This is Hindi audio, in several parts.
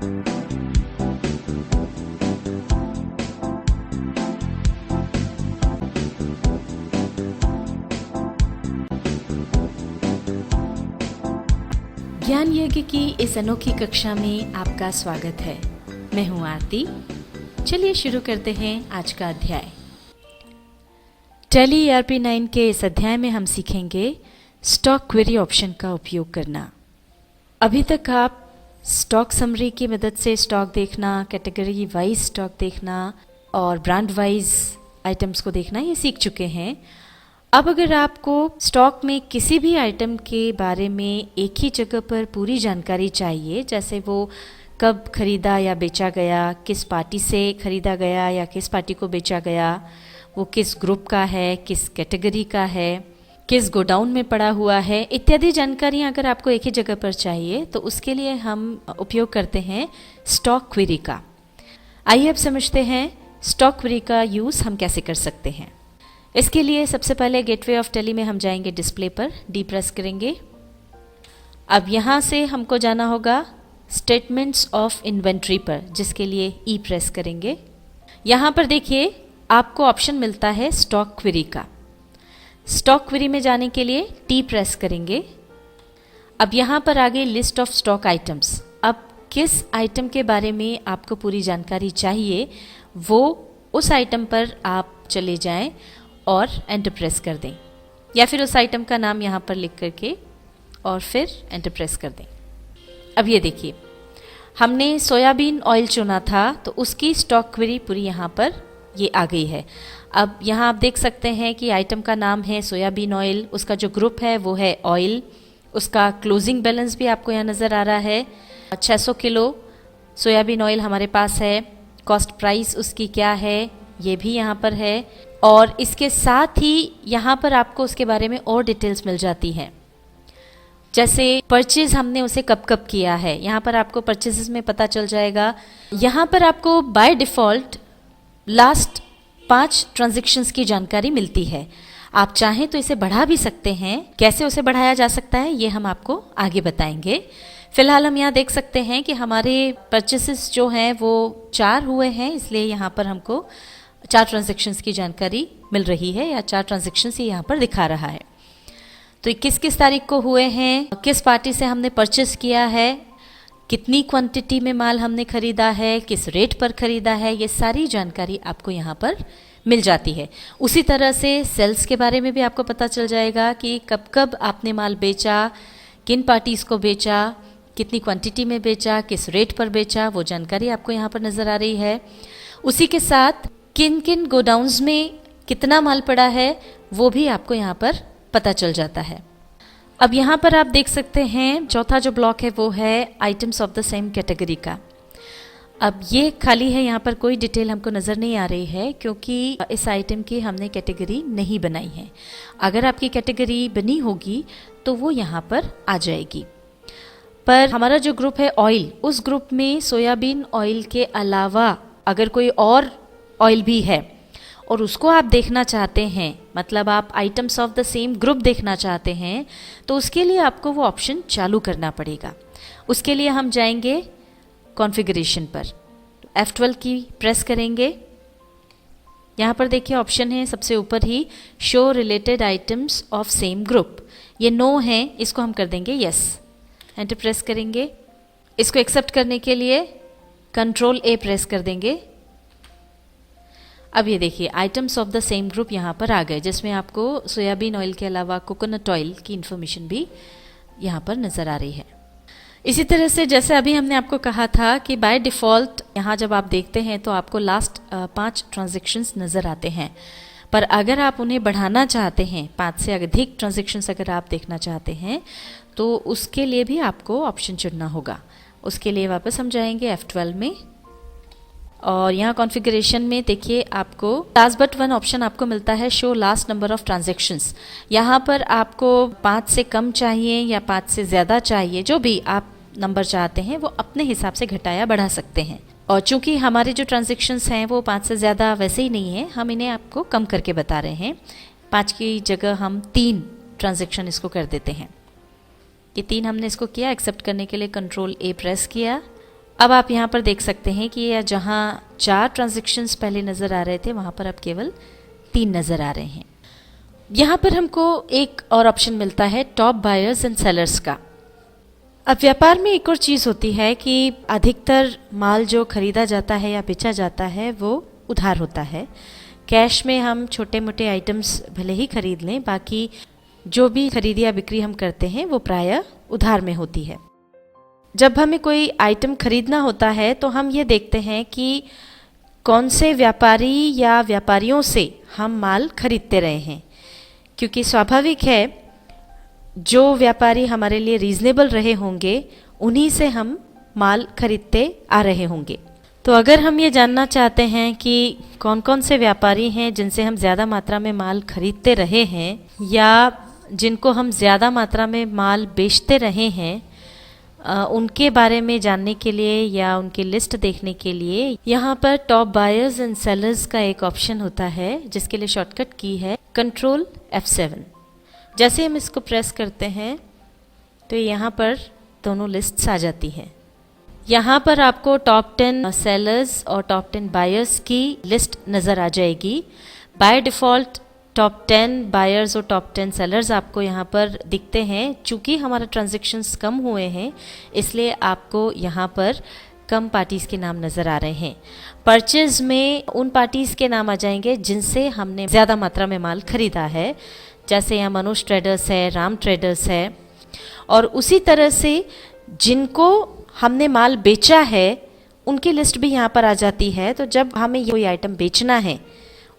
ज्ञान यज्ञ की इस अनोखी कक्षा में आपका स्वागत है। मैं हूं आरती। चलिए शुरू करते हैं आज का अध्याय। टैली ERP9 के इस अध्याय में हम सीखेंगे स्टॉक क्वेरी ऑप्शन का उपयोग करना। अभी तक आप स्टॉक समरी की मदद से स्टॉक देखना, कैटेगरी वाइज स्टॉक देखना और ब्रांड वाइज आइटम्स को देखना ये सीख चुके हैं। अब अगर आपको स्टॉक में किसी भी आइटम के बारे में एक ही जगह पर पूरी जानकारी चाहिए, जैसे वो कब खरीदा या बेचा गया, किस पार्टी से खरीदा गया या किस पार्टी को बेचा गया, वो किस ग्रुप का है, किस कैटेगरी का है, किस गोडाउन में पड़ा हुआ है, इत्यादि जानकारियाँ अगर आपको एक ही जगह पर चाहिए तो उसके लिए हम उपयोग करते हैं स्टॉक क्वेरी का। आइए अब समझते हैं स्टॉक क्वेरी का यूज़ हम कैसे कर सकते हैं। इसके लिए सबसे पहले गेटवे ऑफ टैली में हम जाएंगे, डिस्प्ले पर डी प्रेस करेंगे। अब यहाँ से हमको जाना होगा स्टेटमेंट्स ऑफ इन्वेंट्री पर, जिसके लिए ई प्रेस करेंगे। यहाँ पर देखिए आपको ऑप्शन मिलता है स्टॉक क्वेरी का। स्टॉक क्वेरी में जाने के लिए टी प्रेस करेंगे। अब यहाँ पर आ गई लिस्ट ऑफ स्टॉक आइटम्स। अब किस आइटम के बारे में आपको पूरी जानकारी चाहिए वो उस आइटम पर आप चले जाएं और एंटर प्रेस कर दें, या फिर उस आइटम का नाम यहाँ पर लिख करके और फिर एंटर प्रेस कर दें। अब ये देखिए हमने सोयाबीन ऑयल चुना था तो उसकी स्टॉक क्वेरी पूरी यहाँ पर ये आ गई है। अब यहाँ आप देख सकते हैं कि आइटम का नाम है सोयाबीन ऑयल, उसका जो ग्रुप है वो है ऑयल, उसका क्लोजिंग बैलेंस भी आपको यहाँ नज़र आ रहा है। 600 किलो सोयाबीन ऑयल हमारे पास है। कॉस्ट प्राइस उसकी क्या है ये भी यहाँ पर है, और इसके साथ ही यहाँ पर आपको उसके बारे में और डिटेल्स मिल जाती हैं, जैसे परचेज हमने उसे कब कब किया है, यहाँ पर आपको परचेजेस में पता चल जाएगा। यहाँ पर आपको बाय डिफ़ॉल्ट लास्ट 5 ट्रांजैक्शंस की जानकारी मिलती है। आप चाहें तो इसे बढ़ा भी सकते हैं। कैसे उसे बढ़ाया जा सकता है ये हम आपको आगे बताएंगे। फिलहाल हम यहाँ देख सकते हैं कि हमारे परचेसेस जो हैं वो 4 हुए हैं, इसलिए यहाँ पर हमको 4 ट्रांजैक्शंस की जानकारी मिल रही है, या 4 ट्रांजैक्शंस ही यहाँ पर दिखा रहा है। तो किस किस तारीख को हुए हैं, किस पार्टी से हमने परचेस किया है, कितनी क्वांटिटी में माल हमने खरीदा है, किस रेट पर खरीदा है, ये सारी जानकारी आपको यहाँ पर मिल जाती है। उसी तरह से सेल्स के बारे में भी आपको पता चल जाएगा कि कब कब आपने माल बेचा, किन पार्टीज़ को बेचा, कितनी क्वांटिटी में बेचा, किस रेट पर बेचा, वो जानकारी आपको यहाँ पर नज़र आ रही है। उसी के साथ किन किन गोडाउन्स में कितना माल पड़ा है वो भी आपको यहाँ पर पता चल जाता है। अब यहाँ पर आप देख सकते हैं चौथा जो ब्लॉक है वो है items of the same category का। अब ये खाली है, यहाँ पर कोई डिटेल हमको नज़र नहीं आ रही है क्योंकि इस आइटम की हमने कैटेगरी नहीं बनाई है। अगर आपकी कैटेगरी बनी होगी तो वो यहाँ पर आ जाएगी। पर हमारा जो ग्रुप है ऑयल, उस ग्रुप में सोयाबीन ऑयल के अलावा अगर कोई और ऑयल भी है और उसको आप देखना चाहते हैं, मतलब आप items of the same group देखना चाहते हैं, तो उसके लिए आपको वो ऑप्शन चालू करना पड़ेगा। उसके लिए हम जाएंगे कॉन्फ़िगरेशन पर, F12 की प्रेस करेंगे। यहाँ पर देखिए ऑप्शन है सबसे ऊपर ही show related items of same group, ये नो है, इसको हम कर देंगे यस। एंटर प्रेस करेंगे। इसको एक्सेप्ट करने के लिए कंट्रोल A प्रेस कर देंगे। अब ये देखिए items of the same group यहाँ पर आ गए, जिसमें आपको सोयाबीन ऑयल के अलावा कोकोनट ऑयल की इन्फॉर्मेशन भी यहाँ पर नज़र आ रही है। इसी तरह से जैसे अभी हमने आपको कहा था कि बाय डिफ़ॉल्ट यहाँ जब आप देखते हैं तो आपको लास्ट 5 ट्रांजैक्शंस नज़र आते हैं, पर अगर आप उन्हें बढ़ाना चाहते हैं, 5 से अधिक ट्रांजैक्शंस अगर आप देखना चाहते हैं तो उसके लिए भी आपको ऑप्शन चुनना होगा। उसके लिए वापस हम जाएंगे F12 में, और यहाँ कॉन्फ़िगरेशन में देखिए आपको लास्ट बट 1 ऑप्शन आपको मिलता है show last number of transactions. यहाँ पर आपको 5 से कम चाहिए या 5 से ज़्यादा चाहिए, जो भी आप नंबर चाहते हैं वो अपने हिसाब से घटाया बढ़ा सकते हैं। और चूंकि हमारे जो ट्रांजैक्शंस हैं वो 5 से ज़्यादा वैसे ही नहीं है, हम इन्हें आपको कम करके बता रहे हैं। 5 की जगह हम 3 ट्रांजैक्शन इसको कर देते हैं। ये 3 हमने इसको किया। एक्सेप्ट करने के लिए कंट्रोल A प्रेस किया। अब आप यहाँ पर देख सकते हैं कि यह जहाँ 4 ट्रांजैक्शंस पहले नज़र आ रहे थे वहाँ पर अब केवल 3 नज़र आ रहे हैं। यहाँ पर हमको एक और ऑप्शन मिलता है टॉप बायर्स एंड सेलर्स का। अब व्यापार में एक और चीज़ होती है कि अधिकतर माल जो खरीदा जाता है या बेचा जाता है वो उधार होता है। कैश में हम छोटे मोटे आइटम्स भले ही खरीद लें, बाकी जो भी खरीदी या बिक्री हम करते हैं वो प्रायः उधार में होती है। जब हमें कोई आइटम खरीदना होता है तो हम ये देखते हैं कि कौन से व्यापारी या व्यापारियों से हम माल खरीदते रहे हैं, क्योंकि स्वाभाविक है जो व्यापारी हमारे लिए रीज़नेबल रहे होंगे उन्हीं से हम माल खरीदते आ रहे होंगे। तो अगर हम ये जानना चाहते हैं कि कौन कौन से व्यापारी हैं जिनसे हम ज़्यादा मात्रा में माल खरीदते रहे हैं या जिनको हम ज़्यादा मात्रा में माल बेचते रहे हैं, उनके बारे में जानने के लिए या उनकी लिस्ट देखने के लिए यहाँ पर टॉप बायर्स एंड सेलर्स का एक ऑप्शन होता है जिसके लिए शॉर्टकट की है कंट्रोल F7। जैसे हम इसको प्रेस करते हैं तो यहाँ पर दोनों लिस्ट्स आ जाती हैं। यहाँ पर आपको टॉप 10 सेलर्स और टॉप 10 बायर्स की लिस्ट नज़र आ जाएगी। बाय डिफ़ॉल्ट टॉप 10 बायर्स और टॉप 10 सेलर्स आपको यहाँ पर दिखते हैं। चूँकि हमारा ट्रांजैक्शंस कम हुए हैं इसलिए आपको यहाँ पर कम पार्टीज़ के नाम नज़र आ रहे हैं। परचेज में उन पार्टीज़ के नाम आ जाएंगे जिनसे हमने ज़्यादा मात्रा में माल खरीदा है, जैसे यहाँ मनोज ट्रेडर्स है, राम ट्रेडर्स है। और उसी तरह से जिनको हमने माल बेचा है उनकी लिस्ट भी यहाँ पर आ जाती है। तो जब हमें कोई आइटम बेचना है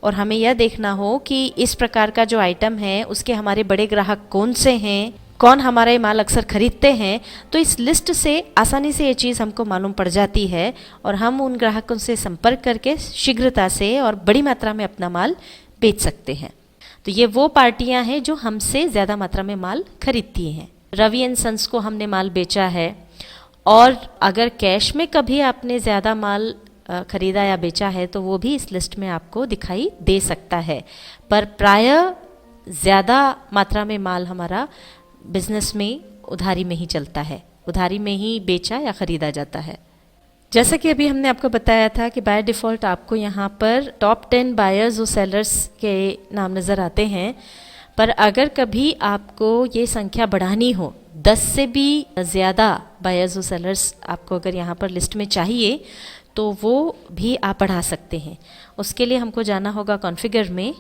और हमें यह देखना हो कि इस प्रकार का जो आइटम है उसके हमारे बड़े ग्राहक कौन से हैं, कौन हमारा ये माल अक्सर खरीदते हैं, तो इस लिस्ट से आसानी से ये चीज़ हमको मालूम पड़ जाती है और हम उन ग्राहकों से संपर्क करके शीघ्रता से और बड़ी मात्रा में अपना माल बेच सकते हैं। तो ये वो पार्टियां हैं जो हमसे ज़्यादा मात्रा में माल खरीदती हैं। रवि एंड सन्स को हमने माल बेचा है और अगर कैश में कभी आपने ज़्यादा माल खरीदा या बेचा है तो वो भी इस लिस्ट में आपको दिखाई दे सकता है। पर प्रायः ज़्यादा मात्रा में माल हमारा बिजनेस में उधारी में ही चलता है, उधारी में ही बेचा या ख़रीदा जाता है। जैसा कि अभी हमने आपको बताया था कि बाय डिफ़ॉल्ट आपको यहाँ पर टॉप 10 बायर्स और सेलर्स के नाम नज़र आते हैं। पर अगर कभी आपको ये संख्या बढ़ानी हो, 10 से भी ज़्यादा बायर्स और सेलर्स आपको अगर यहाँ पर लिस्ट में चाहिए तो वो भी आप बढ़ा सकते हैं। उसके लिए हमको जाना होगा कॉन्फ़िगर में,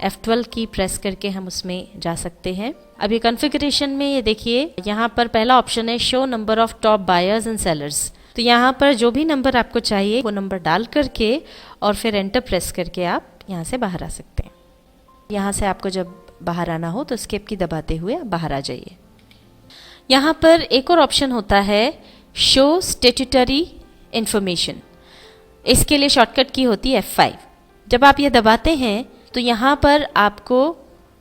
F12 की प्रेस करके हम उसमें जा सकते हैं। अब ये कॉन्फ़िगरेशन में ये देखिए यहाँ पर पहला ऑप्शन है show number of top buyers and sellers. तो यहाँ पर जो भी नंबर आपको चाहिए वो नंबर डाल करके और फिर एंटर प्रेस करके आप यहाँ से बाहर आ सकते हैं। यहाँ से आपको जब बाहर आना हो तो एस्केप की दबाते हुए आप बाहर आ जाइए। यहाँ पर एक और ऑप्शन होता है शो स्टेट्यूटरी इंफॉर्मेशन। इसके लिए शॉर्टकट की होती है F5। जब आप ये दबाते हैं तो यहाँ पर आपको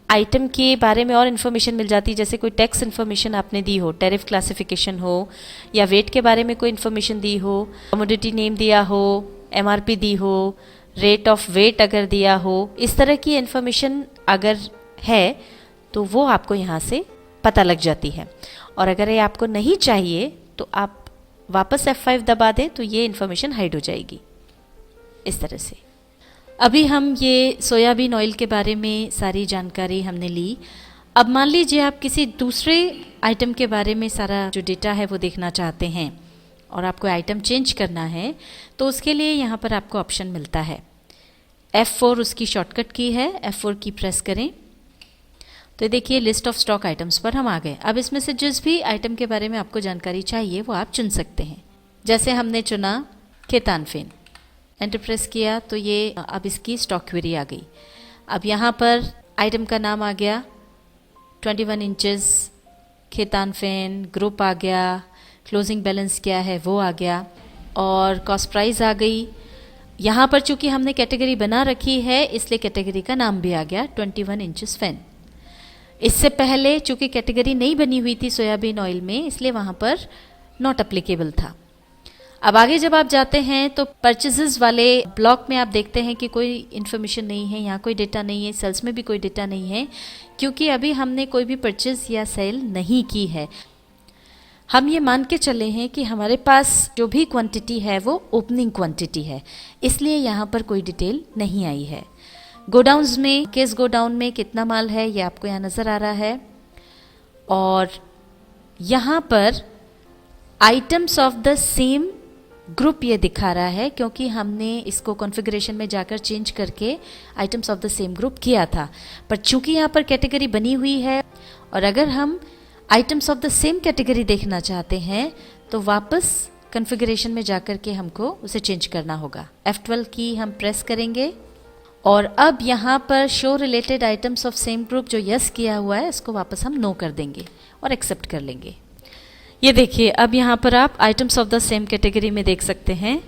आइटम के बारे में और इन्फॉर्मेशन मिल जाती है, जैसे कोई टैक्स इन्फॉर्मेशन आपने दी हो, टैरिफ क्लासिफिकेशन हो या वेट के बारे में कोई इन्फॉर्मेशन दी हो, कमोडिटी नेम दिया हो, MRP दी हो, रेट ऑफ वेट अगर दिया हो, इस तरह की इन्फॉर्मेशन अगर है तो वो आपको यहाँ से पता लग जाती है। और अगर ये आपको नहीं चाहिए तो आप वापस F5 दबा दें तो ये इन्फॉर्मेशन हाइड हो जाएगी। इस तरह से अभी हम ये सोयाबीन ऑयल के बारे में सारी जानकारी हमने ली। अब मान लीजिए आप किसी दूसरे आइटम के बारे में सारा जो डेटा है वो देखना चाहते हैं और आपको आइटम चेंज करना है, तो उसके लिए यहाँ पर आपको ऑप्शन मिलता है F4 उसकी शॉर्टकट की है। F4 की प्रेस करें तो देखिए लिस्ट ऑफ स्टॉक आइटम्स पर हम आ गए। अब इसमें से जिस भी आइटम के बारे में आपको जानकारी चाहिए वो आप चुन सकते हैं। जैसे हमने चुना केतानफेन, एंटर प्रेस किया तो ये अब इसकी स्टॉक क्वेरी आ गई। अब यहाँ पर आइटम का नाम आ गया, 21 इंचेस केतानफेन, ग्रुप आ गया, क्लोजिंग बैलेंस क्या है वो आ गया और कॉस्ट प्राइस आ गई। यहाँ पर चूंकि हमने कैटेगरी बना रखी है इसलिए कैटेगरी का नाम भी आ गया 21 इंचेस फैन। इससे पहले चूंकि कैटेगरी नहीं बनी हुई थी सोयाबीन ऑयल में इसलिए वहाँ पर नॉट अप्लीकेबल था। अब आगे जब आप जाते हैं तो परचेजेस वाले ब्लॉक में आप देखते हैं कि कोई इन्फॉर्मेशन नहीं है, यहाँ कोई डेटा नहीं है, सेल्स में भी कोई डेटा नहीं है क्योंकि अभी हमने कोई भी परचेज या सेल नहीं की है। हम ये मान के चले हैं कि हमारे पास जो भी क्वांटिटी है वो ओपनिंग क्वांटिटी है, इसलिए यहाँ पर कोई डिटेल नहीं आई है। गोडाउन्स में, केस गोडाउन में कितना माल है ये आपको यहाँ नज़र आ रहा है, और यहाँ पर items of the same group ये दिखा रहा है, क्योंकि हमने इसको कॉन्फ़िगरेशन में जाकर चेंज करके items of the same group किया था। पर चूंकि यहाँ पर कैटेगरी बनी हुई है, और अगर हम items of the same category देखना चाहते हैं तो वापस कॉन्फ़िगरेशन में जाकर के हमको उसे चेंज करना होगा। F12 की हम प्रेस करेंगे, और अब यहाँ पर show related items of same group जो यस किया हुआ है इसको वापस हम नो कर देंगे और एक्सेप्ट कर लेंगे। ये देखिए, अब यहाँ पर आप items of the same category में देख सकते हैं।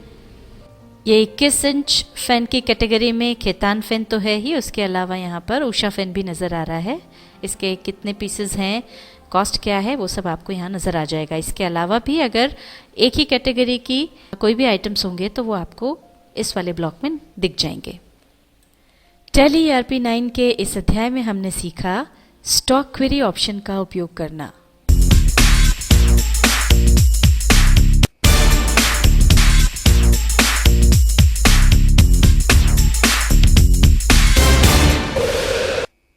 ये 21 इंच फैन की कैटेगरी में खेतान फैन तो है ही, उसके अलावा यहाँ पर उषा फैन भी नज़र आ रहा है। इसके कितने पीसेस हैं, कॉस्ट क्या है, वो सब आपको यहाँ नज़र आ जाएगा। इसके अलावा भी अगर एक ही कैटेगरी की कोई भी आइटम्स होंगे तो वो आपको इस वाले ब्लॉक में दिख जाएंगे। टैली ERP 9 के इस अध्याय में हमने सीखा स्टॉक क्वेरी ऑप्शन का उपयोग करना।